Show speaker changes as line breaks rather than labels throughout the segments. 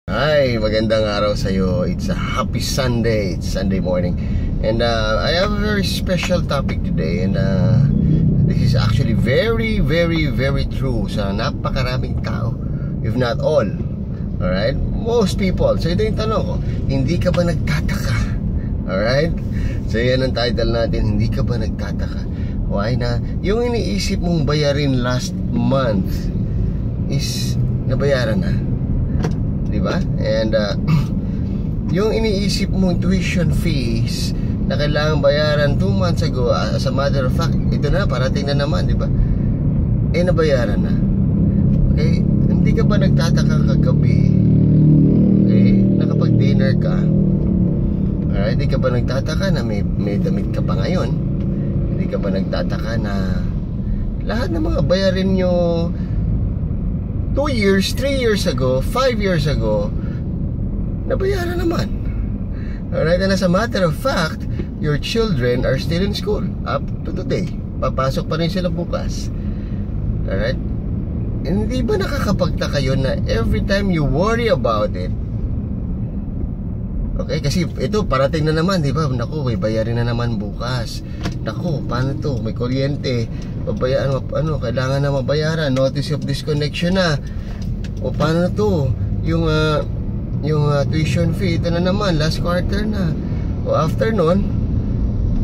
Hi, magandang araw sa iyo. It's a happy Sunday. It's Sunday morning. And I have a very special topic today. And this is actually very, very, very true sa napakaraming tao, if not all. Alright? Most people. So ito yung tanong ko, hindi ka ba nagtataka? Alright? So yan ang title natin, hindi ka ba nagtataka? Why na? Yung iniisip mong bayarin last month is nabayaran na. Diba? And yung iniisip mong tuition fees na kailangan bayaran 2 months ago, as a matter of fact, ito na, parating na naman, diba? Eh, nabayaran na. Okay? Hindi ka ba nagtataka kagabi? Okay? Nakapag-dinner ka? Alright? Hindi ka ba nagtataka na may damit ka pa ngayon? Hindi ka ba nagtataka na lahat ng mga bayarin nyo 2 years, 3 years ago, 5 years ago, nabayaran naman. Alright, and as a matter of fact, your children are still in school up to today. Papasok pa rin sila bukas. Alright? Hindi ba nakakapagtaka yun na every time you worry about it, okay, kasi ito parating na naman, di ba? Naku, may bayarin na naman bukas. Naku, paano to? May kuryente, babayaan, kailangan na mabayaran, notice of disconnection na. O paano na to? Yung tuition fee, ito na naman, last quarter na. O after nun,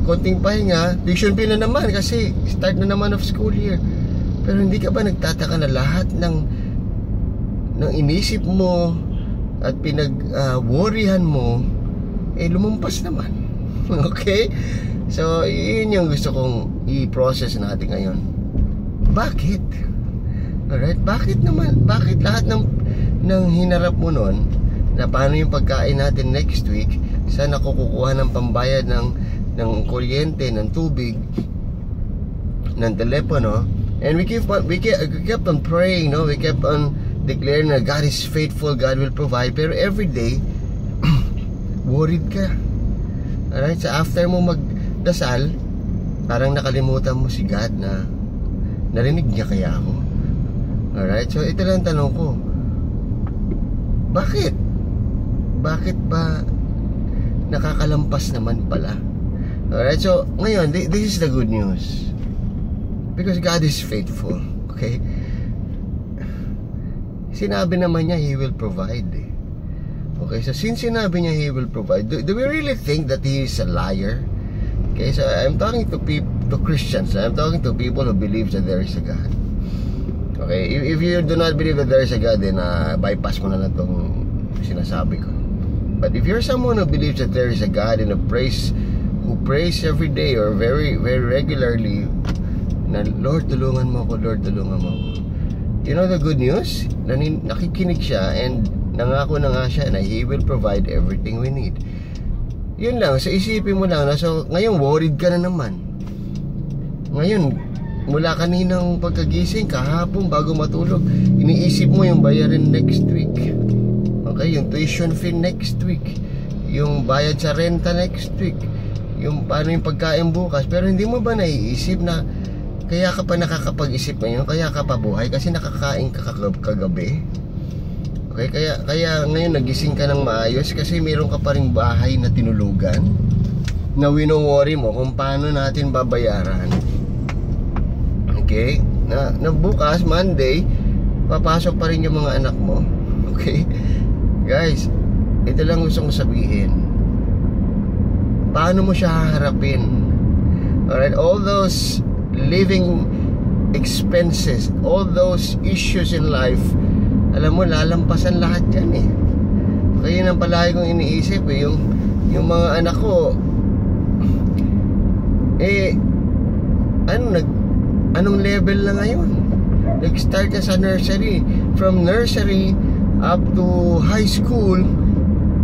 konting pahinga, tuition fee na naman kasi start na naman of school year. Pero hindi ka ba nagtataka na lahat ng inisip mo at pinag-worryhan mo, eh lumampas naman. Okay? So, yun yung gusto kong i-process natin ngayon. Bakit? Alright? Bakit naman? Bakit lahat ng hinarap mo nun, na paano yung pagkain natin next week, saan ako kukuha ng pambayad ng kuryente, ng tubig, ng telepono, and we kept on praying, no? We kept on declaring na God is faithful, God will provide. Pero every day worried ka. Alright? So after mo magdasal, parang nakalimutan mo si God na narinig niya kaya ako. Alright? So ito lang tanong ko, bakit ba nakakalampas naman pala? Alright? So ngayon, this is the good news, because God is faithful. Okay? Sinabi naman niya He will provide. Okay, so since sinabi niya He will provide, do we really think that He is a liar? Okay, so I'm talking to Christians. I'm talking to people who believe that there is a God. Okay, if you do not believe that there is a God, then bypass mo na itong sinasabi ko. But if you're someone who believes that there is a God and who prays every day or very, very regularly, na Lord, tulungan mo ako, Lord, tulungan mo ako. You know the good news? Nakikinig siya and nangako na nga siya na He will provide everything we need. Yun lang, so isipin mo lang na, so ngayon worried ka na naman. Ngayon, mula kaninang pagkagising, kahapon bago matulog, iniisip mo yung bayarin next week. Okay, yung tuition fee next week, yung bayad sa renta next week, yung paano yung pagkain bukas. Pero hindi mo ba naiisip na kaya ka pa nakakapag-isip ngayon, kaya ka pa buhay kasi nakakain ka kagabi? Okay, kaya ngayon nagising ka ng maayos kasi meron ka pa ring bahay na tinulugan na wino-worry mo kung paano natin babayaran. Okay? Na bukas, Monday, papasok pa rin yung mga anak mo. Okay? Guys, ito lang gusto kong sabihin. Paano mo siya haharapin? Alright, all those living expenses, all those issues in life, alam mo, lalampasan lahat yan eh. Kaya yun ang palagi kong iniisip eh, yung mga anak ko, anong level na ngayon? Nag-start na sa nursery. From nursery up to high school,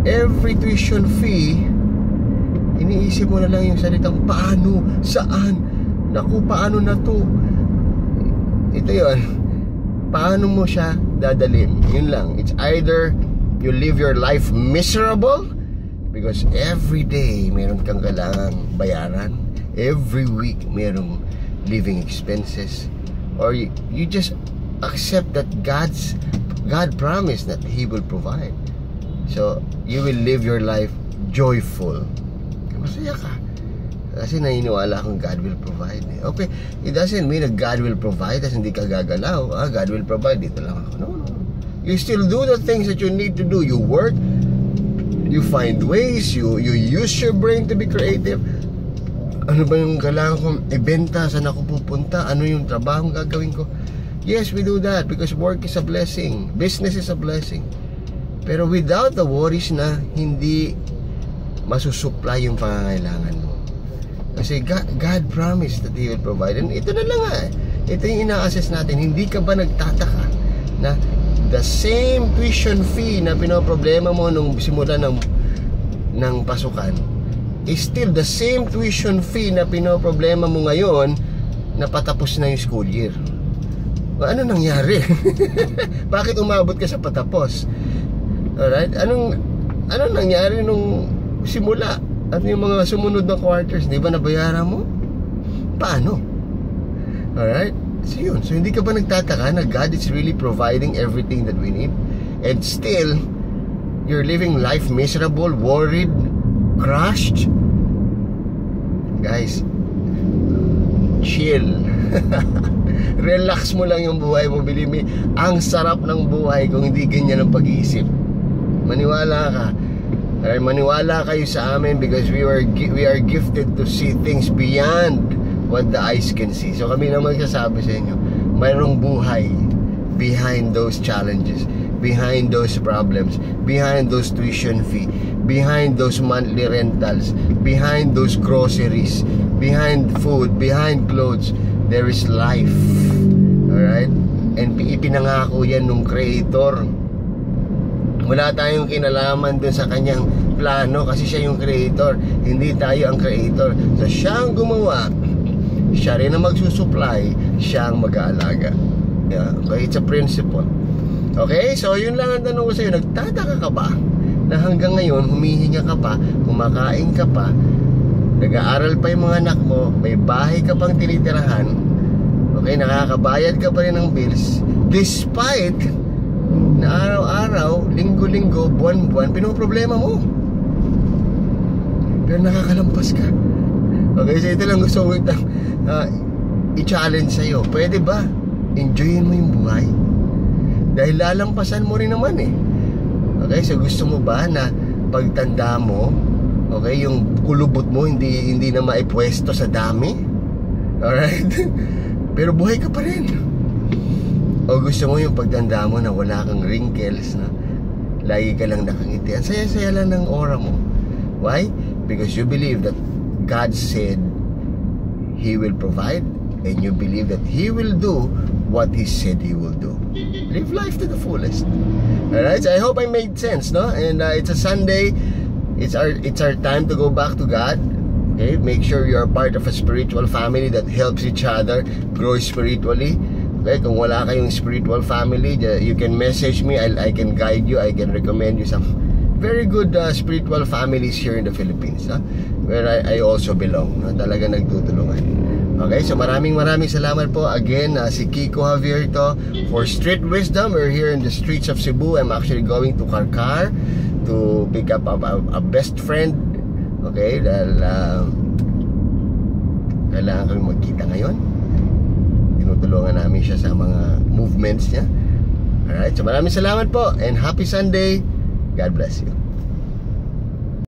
every tuition fee, iniisip mo na lang yung salitang paano, saan, naku, paano na to? Ito yun. Paano mo siya dadalhin? Yun lang. It's either you live your life miserable because every day meron kang kailangang bayaran, every week merong living expenses, or you just accept that God promised that He will provide. So, you will live your life joyful. Masaya ka. Kasi naniniwala akong God will provide. Okay, it doesn't mean that God will provide as hindi ka gagalaw. God will provide, dito lang ako. No. You still do the things that you need to do. You work, you find ways, you use your brain to be creative. Ano ba yung kailangan kong ibenta? Saan ako pupunta? Ano yung trabaho gagawin ko? Yes, we do that because work is a blessing. Business is a blessing. Pero without the worries na hindi masusupply yung pangangailangan mo. Kasi God promised that He will provide. And ito na lang ito yung ina-assess natin. Hindi ka ba nagtataka na the same tuition fee na pinoproblema mo nung simula ng pasukan is still the same tuition fee na pinoproblema mo ngayon na patapos na yung school year? Ano nangyari? Bakit umabot ka sa patapos? Alright? Anong nangyari nung simula? At yung mga sumunod na quarters, di ba nabayaran mo? Paano? Alright? So yun. So hindi ka ba nagtataka na God is really providing everything that we need? And still, you're living life miserable, worried, crushed? Guys, chill. Relax mo lang yung buhay mo. Believe me, ang sarap ng buhay kung hindi ganyan ang pag-iisip. Maniwala ka. Maniwala kayo sa amin because we are gifted to see things beyond what the eyes can see. So kami naman magsasabi sa inyo, mayroong buhay behind those challenges, behind those problems, behind those tuition fee, behind those monthly rentals, behind those groceries, behind food, behind clothes. There is life. Alright? And ipinangako yan nung Creator. Wala tayong kinalaman dun sa kanyang plano kasi siya yung Creator, hindi tayo ang Creator. So siya ang gumawa, siya rin ang magsusupply, siya ang mag-aalaga. Yeah, okay, it's a principle. Okay, so yun lang ang tanong ko sa'yo. Nagtataka ka ba na hanggang ngayon humihinga ka pa, kumakain ka pa, nag-aaral pa yung mga anak mo, may bahay ka pang tinitirahan, okay, nakakabayad ka pa rin ng bills, despite na araw-araw, linggo-linggo, buwan-buwan, pinoproblema mo. Pero nakakalampas ka. Okay, so ito lang gusto ko i-challenge sa'yo. Pwede ba? Enjoyin mo yung buhay. Dahil lalampasan mo rin naman Okay, so gusto mo ba na pagtanda mo, okay, yung kulubot mo hindi na maipwesto sa dami? Alright? Pero buhay ka pa rin. O gusto mo yung pagtanda mo na wala kang wrinkles, na lagi ka lang nakangiti, ang saya-saya lang ng aura mo. Why? Because you believe that God said He will provide, and you believe that He will do what He said He will do. Live life to the fullest. Alright, so I hope I made sense, no? And it's a Sunday. It's our time to go back to God. Okay, make sure you are part of a spiritual family that helps each other grow spiritually. Okay, kung wala kayong spiritual family, you can message me. I can guide you. I can recommend you some very good spiritual families here in the Philippines, where I also belong. Talaga nagtutulungan. Okay, so maraming salamat po. Again, si Kiko Javier to for Street Wisdom. We're here in the streets of Cebu. I'm actually going to Karkar to pick up a best friend. Okay, dahil kailangan kami magkita ngayon. Tinutulungan namin siya sa mga movements niya. Alright, so maraming salamat po and happy Sunday. God bless you.